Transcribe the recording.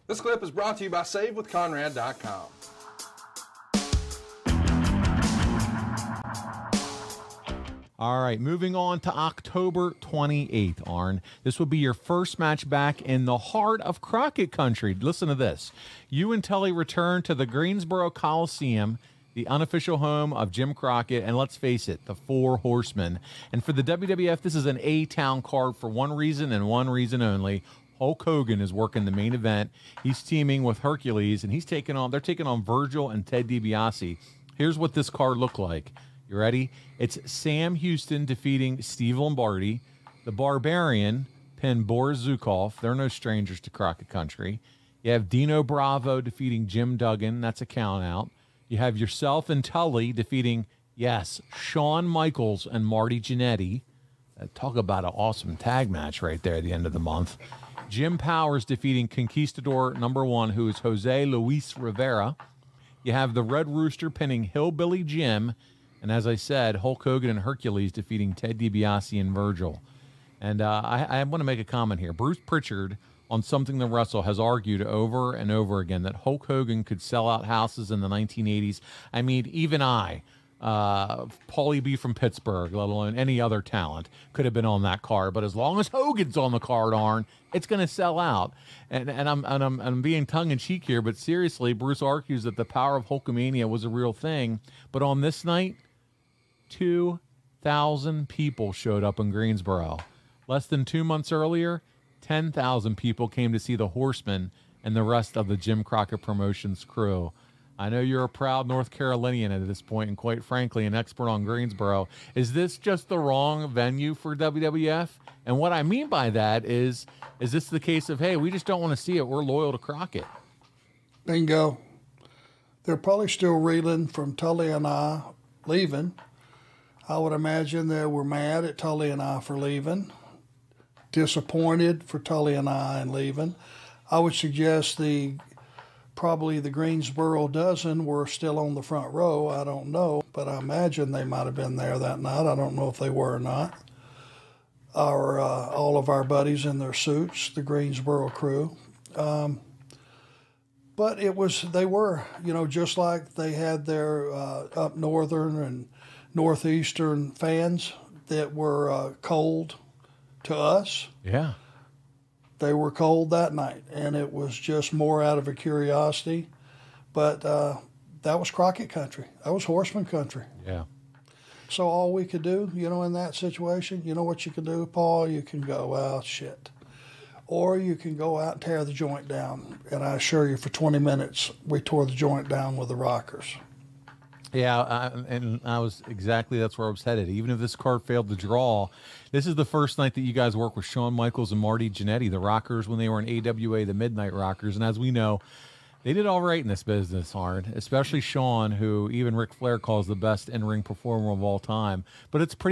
This clip is brought to you by SaveWithConrad.com. All right, moving on to October 28th, Arn. This will be your first match back in the heart of Crockett country. Listen to this. You and Tully return to the Greensboro Coliseum, the unofficial home of Jim Crockett, and let's face it, the Four Horsemen. And for the WWF, this is an A-Town card for one reason and one reason only. Hulk Hogan is working the main event. He's teaming with Hercules, and they're taking on Virgil and Ted DiBiase. Here's what this card looked like. You ready? It's Sam Houston defeating Steve Lombardi. The Barbarian pinned Boris Zukov. They're no strangers to Crockett country. You have Dino Bravo defeating Jim Duggan. That's a count out. You have yourself and Tully defeating, yes, Shawn Michaels and Marty Jannetty. Talk about an awesome tag match right there at the end of the month. Jim Powers defeating Conquistador #1, who is Jose Luis Rivera. You have the Red Rooster pinning Hillbilly Jim. And as I said, Hulk Hogan and Hercules defeating Ted DiBiase and Virgil. And I want to make a comment here. Bruce Pritchard on Something to Wrestle has argued over and over again that Hulk Hogan could sell out houses in the 1980s. I mean, even Paulie B from Pittsburgh, let alone any other talent, could have been on that card. But as long as Hogan's on the card, Arn, it's going to sell out. And I'm being tongue in cheek here, but seriously, Bruce argues that the power of Hulkamania was a real thing. But on this night, 2,000 people showed up in Greensboro. Less than 2 months earlier, 10,000 people came to see the Horsemen and the rest of the Jim Crockett Promotions crew. I know you're a proud North Carolinian at this point, and quite frankly, an expert on Greensboro. Is this just the wrong venue for WWF? And what I mean by that is this the case of, hey, we just don't want to see it, we're loyal to Crockett? Bingo. They're probably still reeling from Tully and I leaving. I would imagine they were mad at Tully and I for leaving, disappointed for Tully and I in leaving. I would suggest probably the Greensboro dozen were still on the front row. I don't know, but I imagine they might have been there that night. I don't know if they were or not. All of our buddies in their suits, the Greensboro crew. But they were, just like they had their up northern and northeastern fans that were cold to us. Yeah. They were cold that night, and it was just more out of a curiosity. But that was Crockett country. That was Horseman country. Yeah. So all we could do, in that situation, you know what you can do, Paul? You can go, well, shit. Or you can go out and tear the joint down. And I assure you, for 20 minutes, we tore the joint down with the rockers. Yeah, that's where I was headed. Even if this card failed to draw, this is the first night that you guys work with Shawn Michaels and Marty Jannetty, the Rockers, when they were in AWA, the Midnight Rockers. And as we know, they did all right in this business, Arn, especially Shawn, who even Ric Flair calls the best in-ring performer of all time. But it's pretty